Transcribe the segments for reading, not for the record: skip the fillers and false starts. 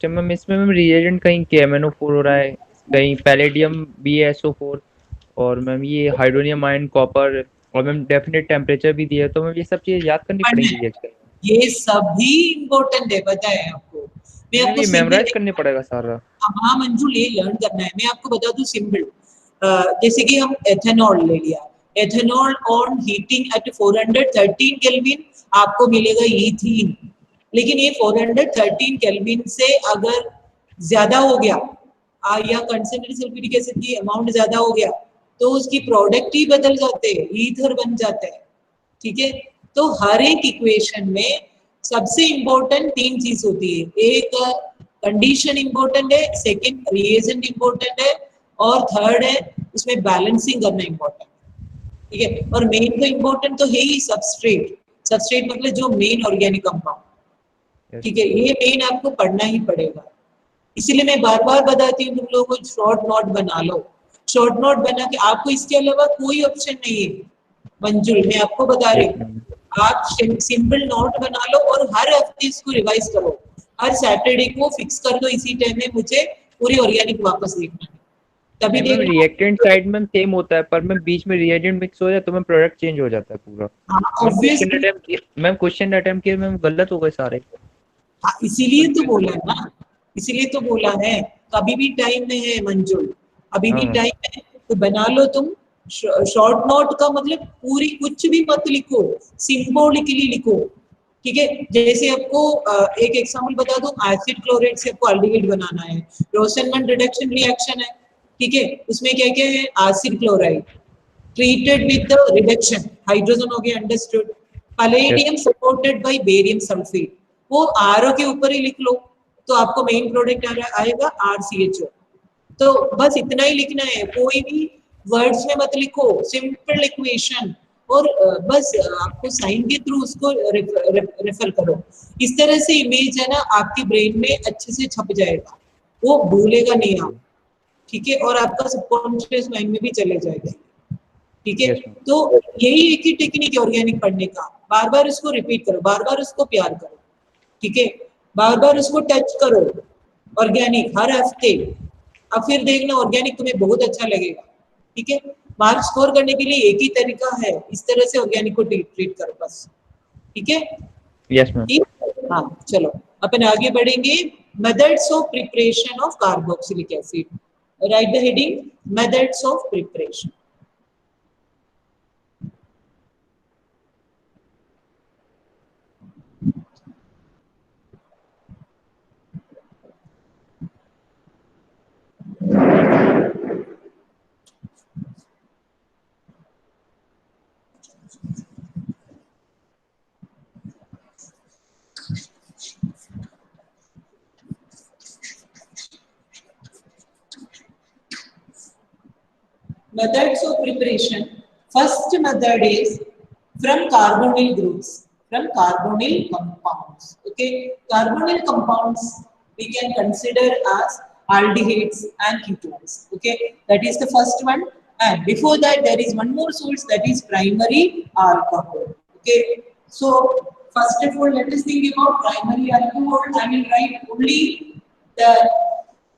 System में इसमें ma'am reagent कहीं KMnO4 हो रहा है, कहीं पैलेडियम BaSO4 और मैम ये हाइड्रोनियम आयन कॉपर और मैम डेफिनेट टेम्परेचर भी दिया है, तो मैम ये सब चीज़ें याद करनी पड़ेंगी रिएक्शन में। ये सभी इम्पोर्टेंट है, पता है आपको। मैं मैम आपको ये सिंपल, मेमोराइज करने पड़ेगा सारा। हाँ मंजू, ले लर्न करना है। मैं आपको बता दूं सिंपल, जैसे कि हम एथेनॉल ले लिया, ethanol on heating eight 413 kelvin आपको मिलेगा ईथीन। लेकिन ये 413 केल्विन से अगर ज्यादा हो गया या कंसंट्रेटेड सल्फ्यूरिक एसिड की अमाउंट ज्यादा हो गया तो उसकी प्रोडक्ट ही बदल जाते हैं, ईथर बन जाता है। ठीक है, तो हर एक इक्वेशन में सबसे इंपॉर्टेंट तीन चीज होती है, एक कंडीशन इंपॉर्टेंट है, सेकंड रिएजेंट इंपॉर्टेंट है, और थर्ड है उसमें बैलेंसिंग करना इंपॉर्टेंट। ठीक है, और मेन तो इंपॉर्टेंट तो है ही सबस्ट्रेट। सबस्ट्रेट मतलब जो मेन ऑर्गेनिक कंपाउंड। ठीक है, ये मेन आपको पढ़ना ही पड़ेगा। इसीलिए मैं बार बार बताती हूँ तुम लोगों को शॉर्ट नोट बना लो। शॉर्ट नोट बना के, आपको इसके अलावा कोई ऑप्शन नहीं है मंजुल, मैं आपको बता रही हूँ। आप सिंपल नोट बना लो और हर हफ्ते इसको रिवाइज करो। हर सैटरडे को फिक्स कर दो इसी टाइम में मुझे पूरी ऑर्गेनिक वापस देखना है, तभी मैम देखना। रिएक्टेंट साइड में सेम होता है, पर मैम बीच में रिएजेंट मिक्स हो जाए तो मैम प्रोडक्ट चेंज हो जाता है पूरा। हाँ मैम क्वेश्चन ऑब्वियसली। अटेम्प्ट किए, मैम क्वेश्चन अटेम्प्ट किए मैम गलत हो गए सारे। हाँ इसीलिए तो बोला है ना, इसीलिए तो बोला है। कभी भी टाइम में है मंजुल, अभी भी हाँ मैम। टाइम है, तो बना लो तुम। शॉर्ट नोट का मतलब पूरी कुछ भी मत लिखो, सिंबॉलिकली लिखो। ठीक है, जैसे आपको एक एग्जांपल बता दूं, एसिड क्लोराइड से आपको अल्डिहाइड बनाना है, रोसेनमैन रिडक्शन रिएक्शन है। ठीक है, उसमें क्या क्या है, acid chloride treated with the reduction, hydrogen हो गया, understood. Yes. Palladium supported by barium sulphate, वो आर के ऊपर ही लिख लो तो आपको मेन प्रोडक्ट आएगा RCHO। तो बस इतना ही लिखना है, कोई भी वर्ड्स में मत लिखो, सिंपल इक्वेशन। और बस आपको साइन के थ्रू उसको रेफर करो। इस तरह से इमेज है ना आपकी ब्रेन में अच्छे से छप जाएगा, वो भूलेगा नहीं आप। ठीक है, और आपका सबकॉन्शियस माइंड में भी चले जाएगा। ठीक है, यस मैम। तो यही एक ही टेक्निक है ऑर्गेनिक पढ़ने का। बार बार इसको रिपीट करो, बार बार उसको प्यार करो। ठीक है, बार बार उसको टच करो ऑर्गेनिक हर हफ्ते। अब फिर देखना ऑर्गेनिक तुम्हें बहुत अच्छा लगेगा। ठीक है, मार्क्स स्कोर करने के लिए एक ही तरीका है, इस तरह से ऑर्गेनिक को ट्रीट करो बस। ठीक है, यस मैम। ठीक। हाँ चलो अपन आगे बढ़ेंगे। Methods of preparation of carboxylic acid. Right the heading, methods of preparation. Methods of preparation. First method is from carbonyl groups, from carbonyl compounds. Okay, carbonyl compounds we can consider as aldehydes and ketones. Okay, that is the first one. And before that, there is one more source, that is primary alcohol. Okay, so first of all, let us think about primary alcohol. I will write only the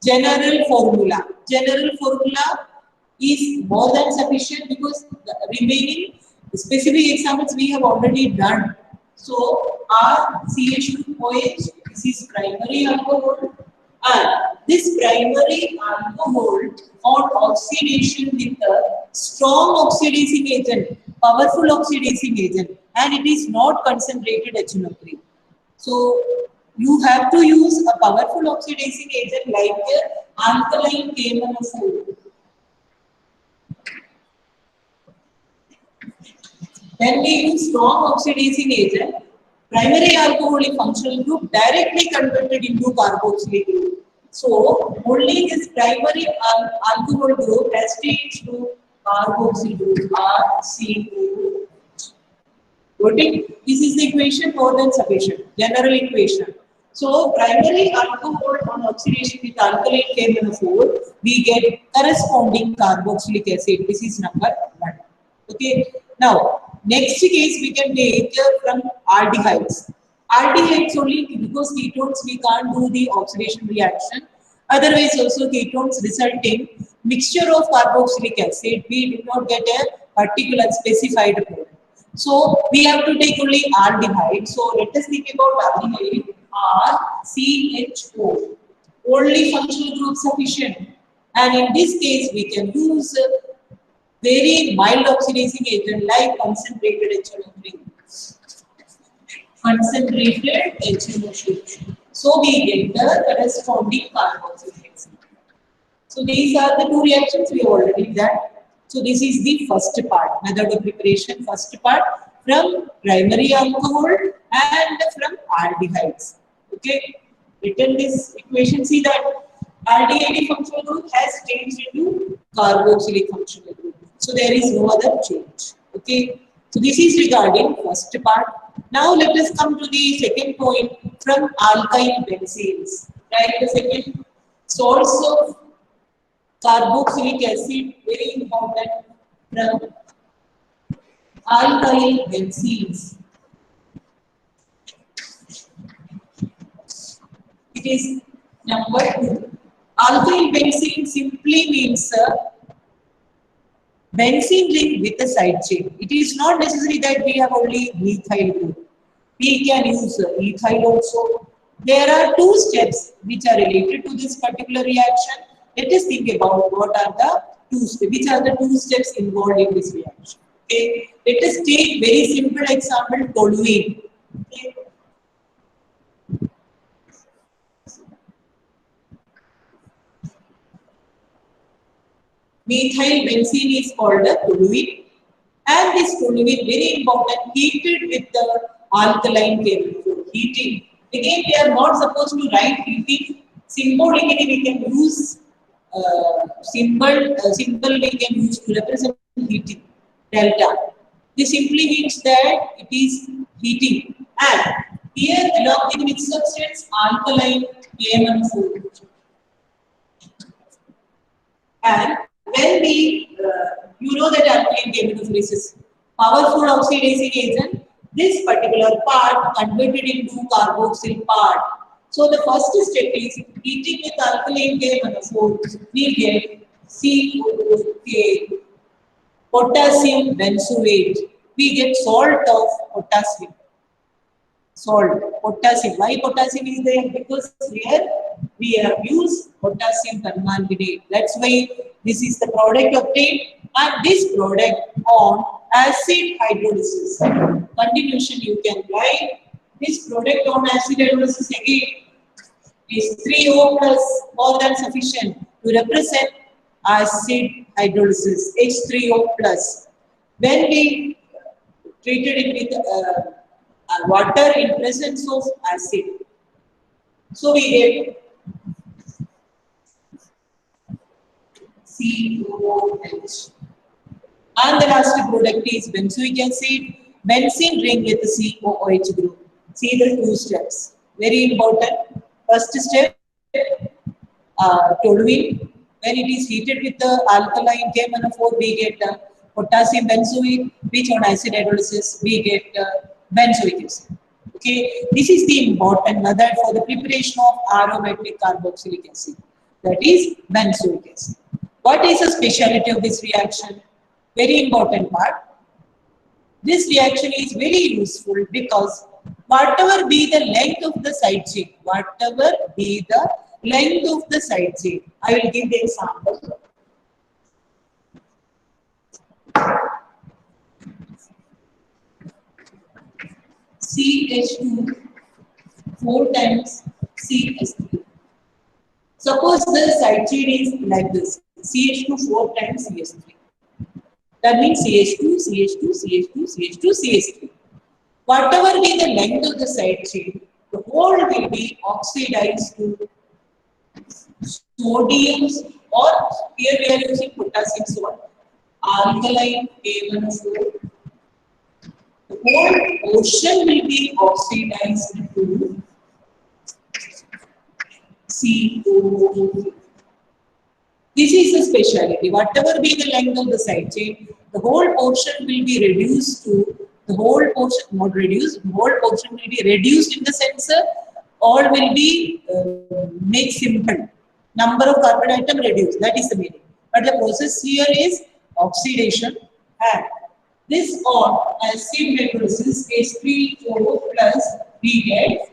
general formula. General formula is more than sufficient because the remaining specific examples we have already done. So RCH2OH, this is primary alcohol, and this primary alcohol on oxidation with a strong oxidizing agent, powerful oxidizing agent, and it is not concentrated HNO3. So you have to use a powerful oxidizing agent like alkaline KMnO4. When we use strong oxidizing agent, primary alcoholic functional group directly converted into carboxylic group. So only this primary alcohol group has changed to carboxyl group RCO. Got it? This is the equation more than sufficient, general equation. So primary alcohol on oxidation with alkaline KMnO4, we get corresponding carboxylic acid. This is number 1. Okay. Now next case we can take from aldehydes. Aldehydes only because ketones we can't do the oxidation reaction. Otherwise also ketones result in mixture of carboxylic acid. We do not get a particular specified product. So we have to take only aldehyde. So let us think about aldehyde. RCHO. Only functional group sufficient. And in this case we can use very mild oxidizing agent like concentrated HNO3. Concentrated HNO3. So we get the corresponding carboxylic acid. So these are the two reactions we already done. So this is the first part, method of preparation, first part from primary alcohol and from aldehydes. Okay, written this equation, see that aldehyde functional group has changed into carboxylic functional group. So there is no other change. Okay, so this is regarding first part. Now let us come to the second point from alkyl benzenes. Right, the second source of carboxylic acid, very important, from alkyl benzenes. It is number 2. Alkyl benzene simply means benzene ring with a side chain. It is not necessary that we have only methyl group. We can use ethyl also. There are two steps which are related to this particular reaction. Let us think about what are the which are the two steps involved in this reaction. Okay, let us take very simple example, toluene. Okay. Methyl benzene is called a toluene, and this toluene very important heated with the alkaline chemical heating. Again, we are not supposed to write heating. Symbolically, we can use symbol we can use to represent heating, delta. This simply means that it is heating. And here along with which substance? Alkaline KMnO4. And when we, you know that alkaline KMnO4 is powerful oxidizing agent, this particular part converted into carboxyl part. So the first step is heating with alkaline KMnO4, we get COOK, potassium benzoate. We get salt of potassium. Salt, potassium. Why potassium is there? Because here we have used potassium permanganate. That's why this is the product obtained, and this product on acid hydrolysis. Continuation you can write this product on acid hydrolysis again is 3O plus, more than sufficient to represent acid hydrolysis, H3O plus. When we treated it with water in presence of acid, so we get COOH. And the last product is benzoic acid, benzene ring with the COOH group. See the two steps, very important. First step, toluene. When it is heated with the alkaline KMnO4, we get potassium benzoate, which on acid hydrolysis we get benzoic acid. Okay, this is the important method for the preparation of aromatic carboxylic acid, that is benzoic acid. What is the speciality of this reaction? Very important part. This reaction is very useful because whatever be the length of the side chain, whatever be the length of the side chain, I will give the example. CH2 4 times CH3. Suppose the side chain is like this, CH2 4 times CH3. That means CH2, CH2, CH2, CH2, CH3. Whatever be the length of the side chain, the whole will be oxidized to sodium, or here we are using potassium salt, alkaline KMnO4. The whole portion will be oxidized to CO2. This is the speciality. Whatever be the length of the side chain, the whole portion will be reduced to The whole portion not reduced, whole portion will be reduced in the sense all will be made simple. Number of carbon atom reduced, that is the meaning. But the process here is oxidation, and this on acid hydrolysis H3O plus we get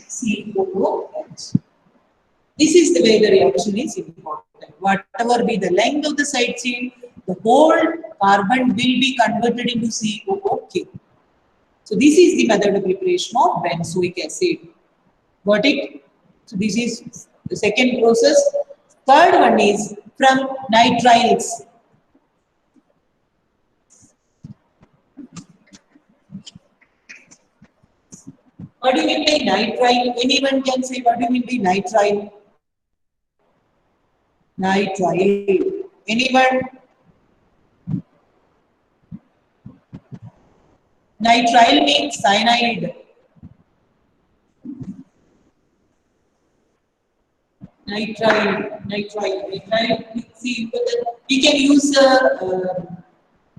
COOH. This is the way the reaction is important. Whatever be the length of the side chain, the whole carbon will be converted into COOK. So this is the method of preparation of benzoic acid. Got it? So this is the second process. Third one is from nitriles. What do you mean by nitrile? Anyone can say what do you mean by nitrile? Nitrile. Anyone? Nitrile means cyanide. Nitrile. See, we can use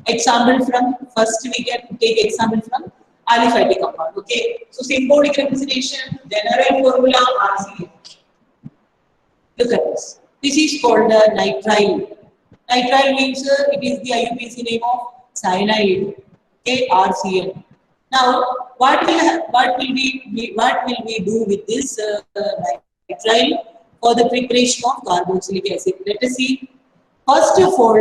example from first. We can take example from aliphatic compound. Okay. So symbolic representation, general formula RCA. Look at this. This is called nitrile. Nitrile means it is the IUPAC name of cyanide. Okay, RCN. Now, what will we do with this nitrile for the preparation of carboxylic acid? Let us see. First of all,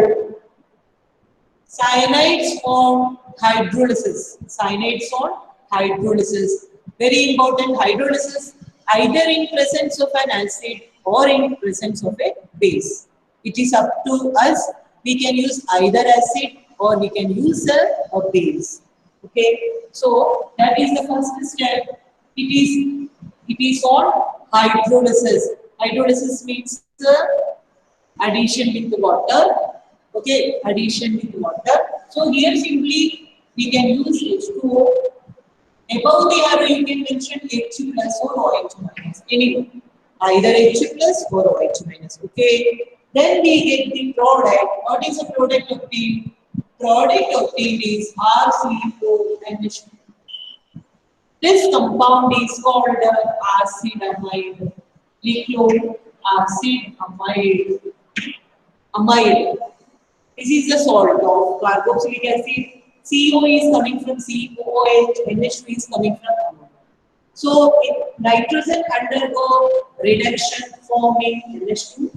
cyanides on hydrolysis. Cyanides on hydrolysis. Very important, hydrolysis either in presence of an acid or in presence of a base. It is up to us. We can use either acid or we can use a base. Okay, so that is the first step. It is on hydrolysis. Hydrolysis means addition with water. Okay, addition with water. So here simply we can use H2O. Above the arrow you can mention H plus or OH minus. Anyway, either H plus or OH minus. Okay, then we get the product. What is the product obtained? Product obtained is RCONH. This compound is called acid amide. Acid amide. This is the salt of carboxylic acid. CO is coming from COOH, NH2 is coming from ammonia. So nitrogen undergo reduction forming NH2,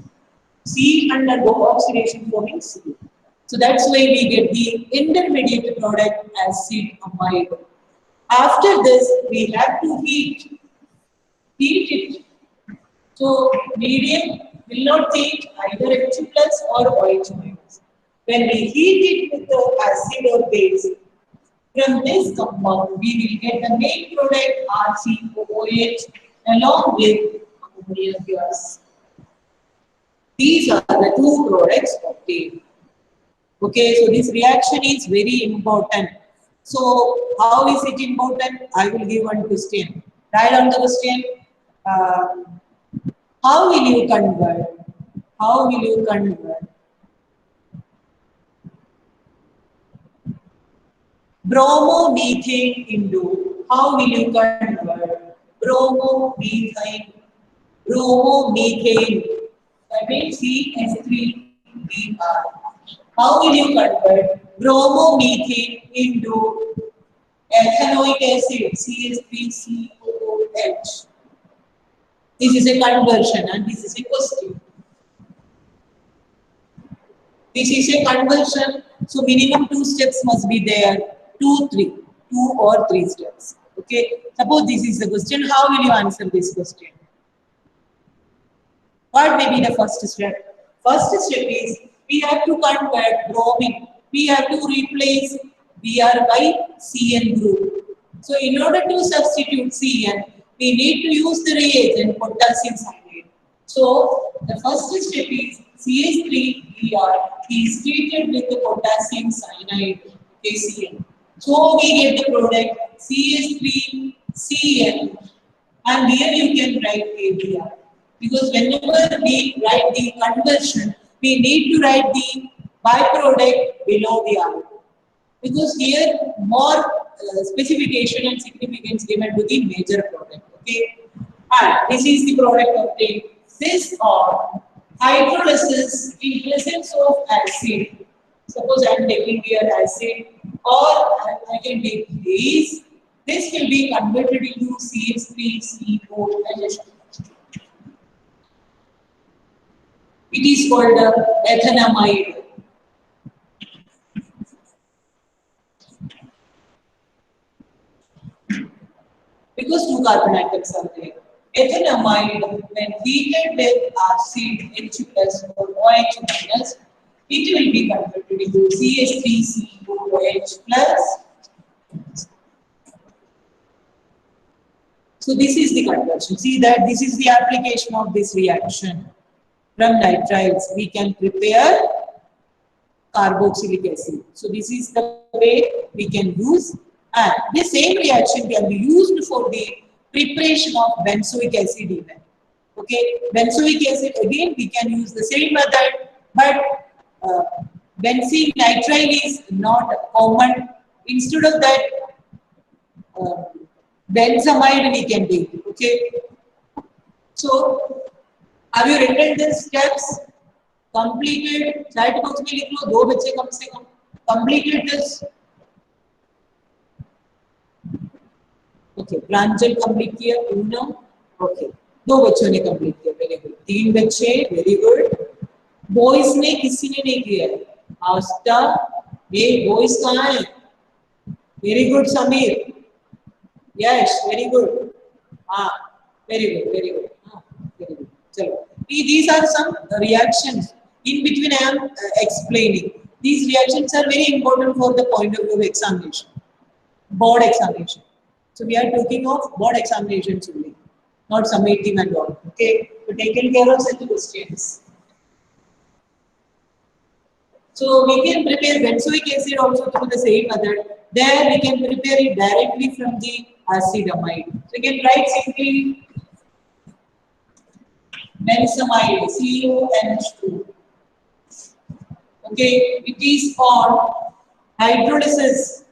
C undergo oxidation forming CO. So that's why we get the intermediate product acid amide. After this, we have to heat it. So medium will not take either H plus or OH minus. When we heat it with the acid or base, from this compound we will get the main product RCOOH along with ammonia gas. These are the two products obtained. Okay, so this reaction is very important. So how is it important? I will give one question. Write down the question. How will you convert? Bromomethane into, how will you convert bromomethane? That means CH3Br. How will you convert bromomethane into ethanoic acid CH3COOH? This is a conversion and this is a question. This is a conversion, so minimum 2 steps must be there. 2 or 3 steps. Okay. Suppose this is the question. How will you answer this question? What may be the first step? First step is we have to convert bromine. We have to replace Br by Cn group. So in order to substitute Cn, we need to use the reagent potassium cyanide. So the first step is CH3Br is treated with the potassium cyanide, KCl. So we get the product CH3Cl, and here you can write ABr, because whenever we write the conversion, we need to write the byproduct below the R. Because here more specification and significance given to the major product. Okay, and this is the product obtained. This or hydrolysis in presence of acid. Suppose I am taking here acid, or I can take this. This will be converted into CH3CO. It is called ethanamide. Because two carbon atoms are there. Ethanamide, when heated with acid H plus or OH minus, it will be converted into CH3COOH plus. So this is the conversion. See that this is the application of this reaction. From nitriles, we can prepare carboxylic acid. So this is the way we can use, and the same reaction can be used for the preparation of benzoic acid even. Okay, benzoic acid again we can use the same method, but benzene nitrile is not common. Instead of that, benzamide we can take. Okay, so have you written the steps? Completed. Chat box में लिख लो दो बच्चे कम से कम. Completed this. Okay, Pranjal complete किया. Poonam. Okay, दो बच्चों ने complete किया. Very good. तीन बच्चे. Very good. Boys ने किसी ने नहीं किया. आस्था. ये boys कहाँ हैं? Very good Sameer. Yes, very good. हाँ, very good, very good. हाँ, very good. चलो. These are some reactions. In between, I am explaining. These reactions are very important for the point of view of examination, board examination. So we are talking of board examinations only, not summative and all. Okay, so taken care of such questions. So we can prepare benzoic acid also through the same method. There we can prepare it directly from the acetamide. So we can write simply benzamide, CONH2. Okay, it is on hydrolysis.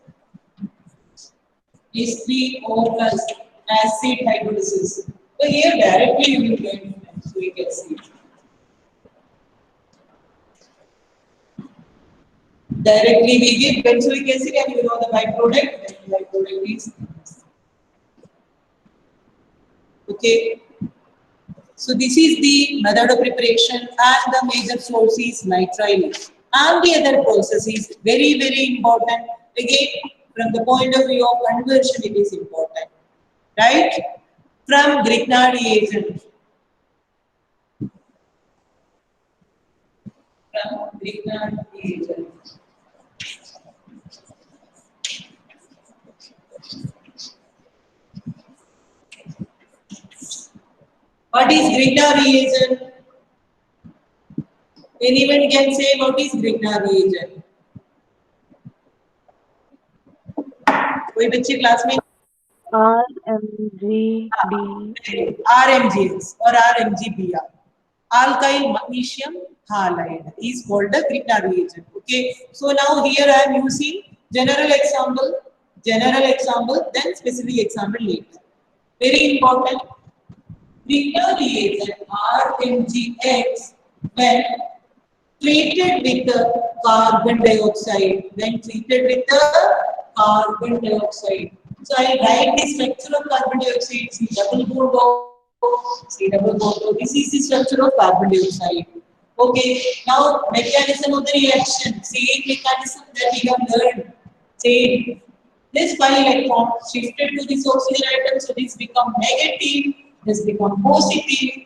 H3O plus acid hydrolysis. So here directly you will get benzoic acid. Directly we give benzoic acid and you know the byproduct. And byproduct is okay. So this is the method of preparation, and the major source is nitrile. And the other process is very, very important. Again, from the point of view of conversion, it is important. Right? From Grignard reagent. From Grignard reagent. What is Grignard reagent? Anyone can say what is Grignard reagent? कोई बच्चे class में RMGS or RMGBr, alkyl magnesium halide is called the Grignard reagent. Okay, so now here I am using general example, then specific example later. Very important. Grignard reagent RMGX when treated with the carbon dioxide. So I write the structure of carbon dioxide. C double bond O. This is the structure of carbon dioxide. Okay. Now mechanism of the reaction. Same mechanism that we have learned. Same. This pi electron shifted to this oxygen atom, so this become negative. This become positive.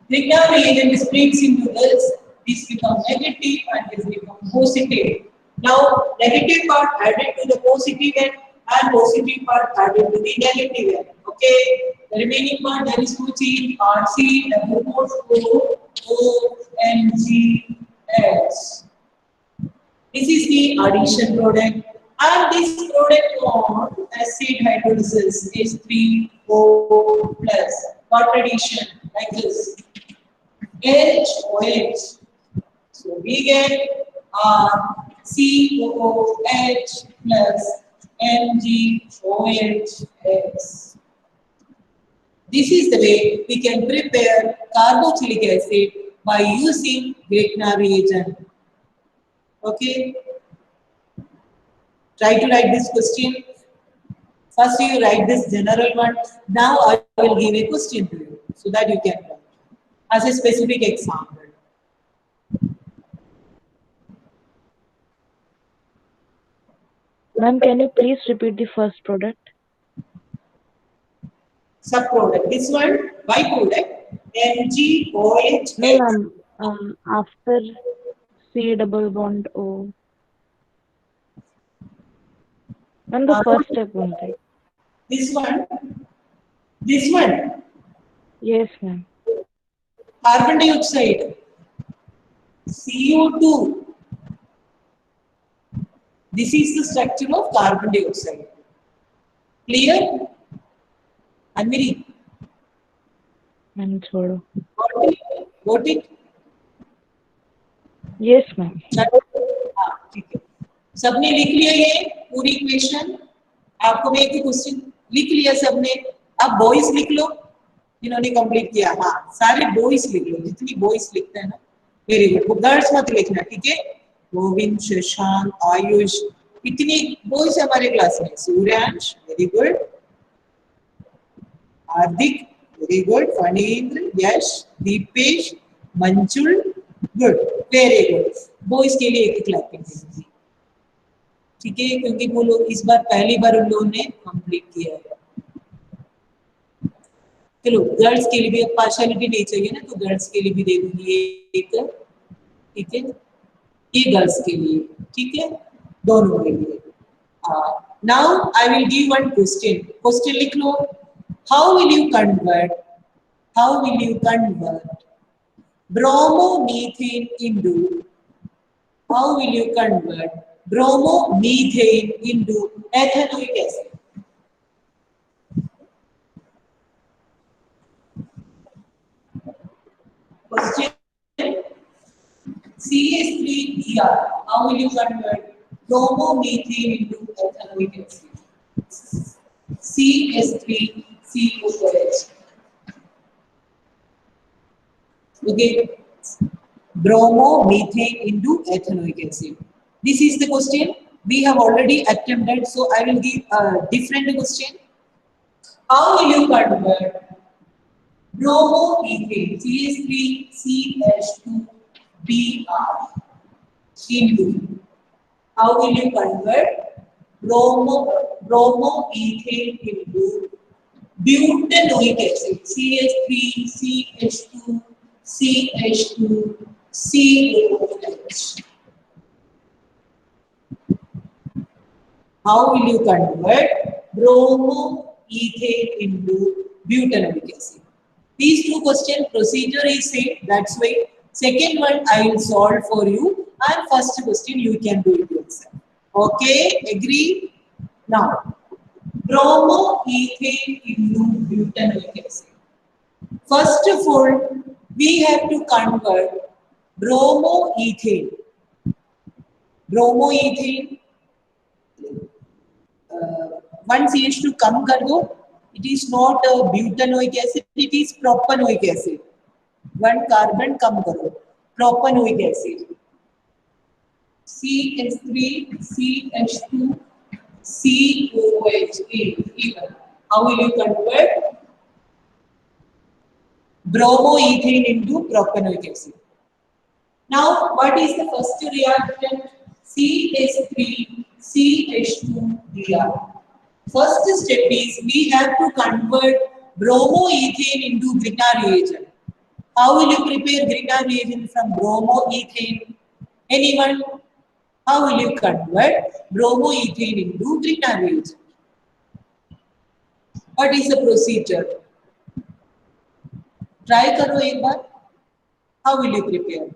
Grignard reagent splits into this. This become negative and this become positive. Now negative part added to the positive end and positive part added to the negative end. Okay. The remaining part there is no change. RC double bond O ONGS. This is the addition product. And this product on acid hydrolysis is H3O plus. What addition? Like this. HOH. So we get COOH plus MgOHX. This is the way we can prepare carboxylic acid by using Grignard reagent. Okay, try to write this question. First you write this general one. Now I will give a question to you so that you can write as a specific example. Ma'am, can you please repeat the first product? Subproduct. This one byproduct MgOH. No, ma'am. After C double bond O. Ma'am, the first step only. This one. This one. Yes, ma'am. Carbon dioxide. CO2. This is the structure of carbon dioxide. Clear? Anmiri? Ma'am, छोड़ो. Got it? Got it? Yes, ma'am. हाँ, ठीक है. सबने लिख लिया ये पूरी equation. आपको मैं एक क्वेश्चन लिख लिया सबने. अब बॉयज लिख लो जिन्होंने कंप्लीट किया. हाँ, सारे बॉयज लिख लो जितनी बॉयज लिखते हैं ना. Very good. गर्ल्स मत लिखना, ठीक है? गोविंद, शशांक, आयुष, इतनी बॉयज हमारे क्लास में. Suryansh, very good. Hardik, very good. Phanindra, Yash, Deepesh, Manjul, good, very good. Boys के लिए एक क्लैपिंग दीजिए, ठीक है? क्योंकि वो लोग इस बार पहली बार उन लोगों ने कंप्लीट किया है. चलो गर्ल्स के लिए भी अब पार्शियलिटी नहीं चाहिए ना, तो गर्ल्स के लिए भी दे दूंगी एक, ठीक है? ये गर्ल्स के लिए, ठीक है? दोनों के लिए. Now I will give one question. Question लिख लो. How will you convert bromomethane into ethanoic acid? Question. CH3Br. How will you convert bromomethane into ethanoic acid? CH3COOH. Okay. Bromomethane into ethanoic acid. This is the question we have already attempted, so I will give a different question. How will you convert bromomethane CH3CH2Br into, how will you convert bromomethane into butanoic acid CH3CH2CH2COOH? How will you convert bromomethane into butanoic acid? These two question procedure is same. That's why second one I will solve for you, and first question you can do it yourself. Okay, agree? Now, bromomethane into butanoic acid. First of all, we have to convert bromoethane. Bromoethane. One CH2 कम कर दो. It is not a butanoic acid, it is propanoic acid. One carbon कम करो. Propanoic acid. CH3CH2COH. How will you convert bromoethane into propanoic acid? Now, what is the first reactant? CH3CH2Br. First step is we have to convert bromoethane into Grignard reagent. How will you prepare Grignard reagent from bromoethane? Anyone? How will you convert bromoethane into Grignard reagent? What is the procedure? Try करो एक बार. How will you prepare?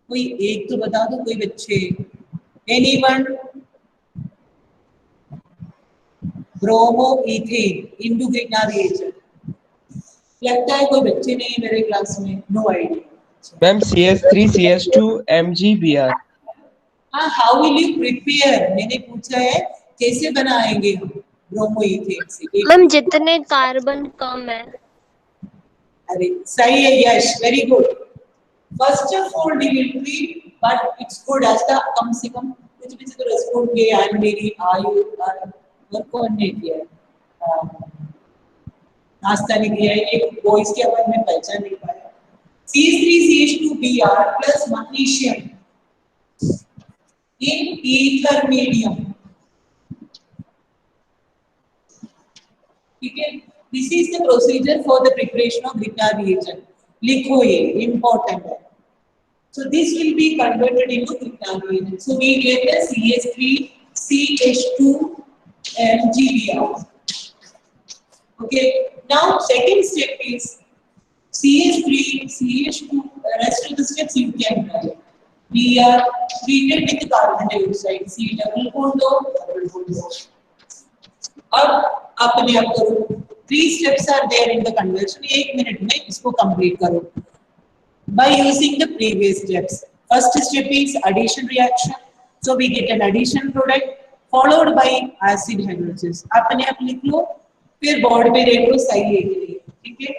कोई एक तो बता दो, कोई बच्चे. Anyone? Bromoethane into Grignard reagent. लगता है कोई बच्चे नहीं मेरे क्लास में. No idea. Ma'am CH3 CH2 MgBr। हाँ, हाउ विल यू प्रिपेयर, मैंने पूछा है कैसे बनाएंगे हम ब्रोमो इथेन से। मैम जितने कार्बन कम है। अरे सही है, Yash, very good. First of all we will treat, but it's good as the कम से कम कुछ भी तो रेस्पॉन्ड किया है मेरी आयु वर्क कौन ने किया है, नाश्ता नहीं किया है, एक वॉइस की आवाज में पहचान नहीं पाया। CH3CH2Br plus magnesium in ether medium, ठीक है। This is the procedure for the preparation of Grignard reagent, लिखो ये इंपॉर्टेंट है। So this will be converted into Grignard reagent. So we get a CH3CH2 MgBr. Okay. Now second step is CH3CH2. Rest of the steps you can write. We are treated with carbon dioxide, C double bond O, double bond O. अब अपने आप करो, 3 steps are there in the conversion, 1 minute में इसको complete करो by using the previous steps. First step is addition reaction, so we get an addition product followed by acid hydrolysis. अपने आप लिख लो, फिर बोर्ड पे देख लो सही है कि नहीं, ठीक है।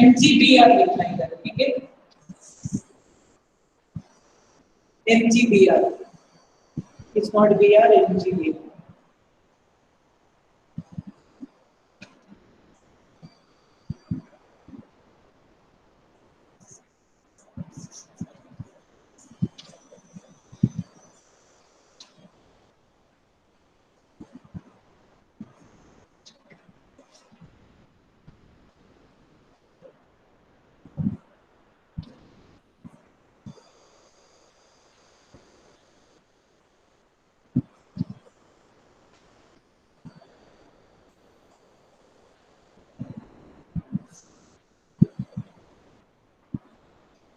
MgBr लिखना है, ठीक है। MgBr, it's not Br, MgBr.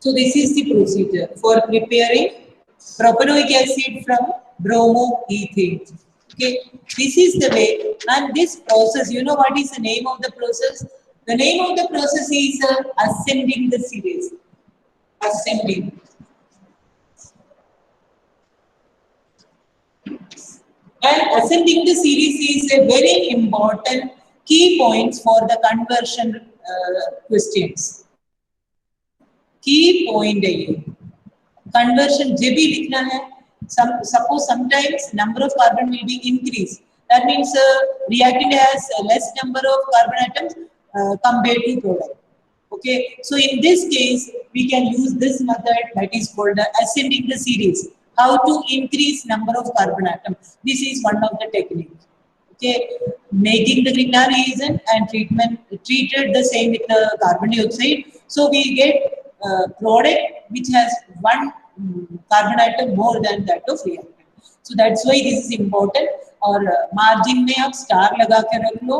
So this is the procedure for preparing propanoic acid from bromoethane. Okay, this is the way, and this process, you know what is the name of the process? The name of the process is ascending the series. Ascending. And ascending the series is a very important key points for the conversion questions. की point है ये conversion जब भी लिखना है। Suppose sometimes number of carbon will be increase, that means reactant has less number of carbon atoms compared to product. Okay, so in this case we can use this method that is called ascending the series. How to increase number of carbon atoms, this is one of the technique. Okay, making the Grignard reagent and treated the same with the carbon dioxide, so we get product which has one carbon atom more than that of reactant. So that's why this is important. और margin में आप star लगा के रख लो,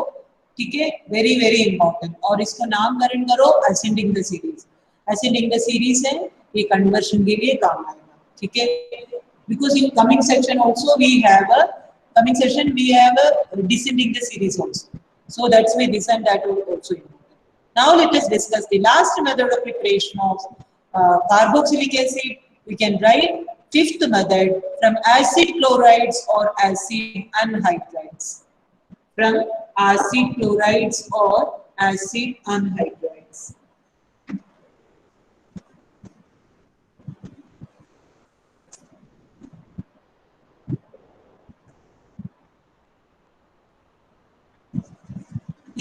ठीक है, very very important. और इसको नामकरण करो ascending the series. Ascending the series है ये कन्वर्शन के लिए काम आएगा, ठीक है। Because in coming section also we have a descending the series also. So that's why this and that will also important. Now let us discuss the last method of preparation of carboxylic acid. We can write fifth method from acid chlorides or acid anhydrides. From acid chlorides or acid anhydrides.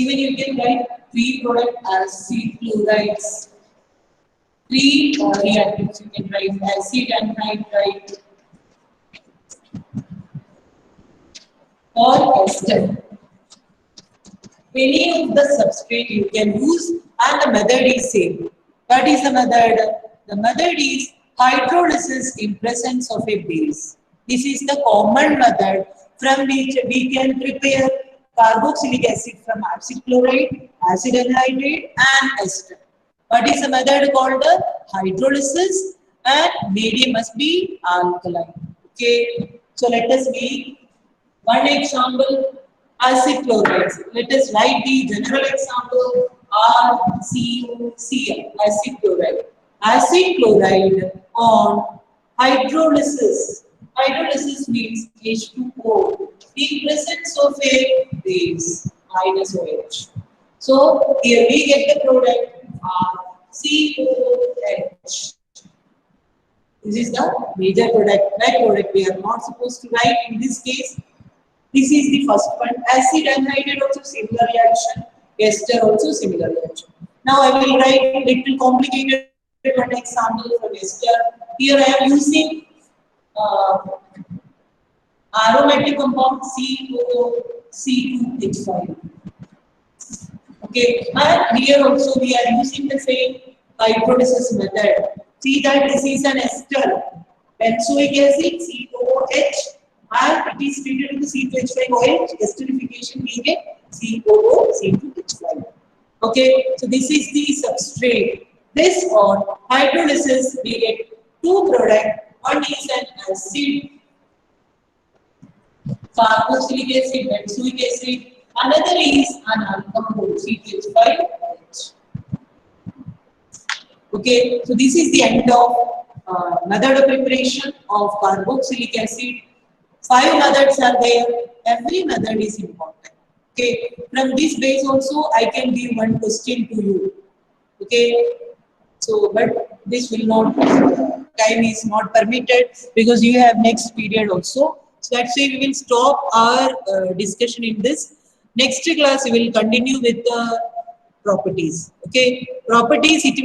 Even you can write 3 product acid chlorides, 3 reactants. You can write acid anhydride or ester. Any of the substrate you can use, and the method is same. What is the method? The method is hydrolysis in presence of a base. This is the common method from which we can prepare carboxylic acid from acid chloride, acid anhydride, and ester. What is the method called? hydrolysis and medium must be alkaline. Okay, so let us make one example, acid chloride. Let us write the general example, RCOCl, acid chloride. Acid chloride on hydrolysis. Hydrolysis means H2O. The presence of a base minus OH. So here we get the product COH. This is the major product, byproduct we are not supposed to write in this case. This is the first one. Acid anhydride also similar reaction. Ester also similar reaction. Now I will write little complicated one example for ester. Here I am using aromatic compound COC2H5. Okay, and here also we are using the same hydrolysis method. See that this is an ester, benzoic acid COOH, and it is treated with C2H5OH, esterification we get COOC2H5. Okay, so this is the substrate. This on hydrolysis we get two products. One is an acid, carboxylic acid, benzoic acid. Another is an alcohol, C2H5OH. Okay, so this is the end of method of preparation of carboxylic acid. 5 methods are there. Every method is important. Okay, from this base also I can give one question to you. Okay, so but this will not, time is not permitted because you have next period also. So that's why we will stop our discussion in this. Next class we will continue with the properties. Okay, properties it will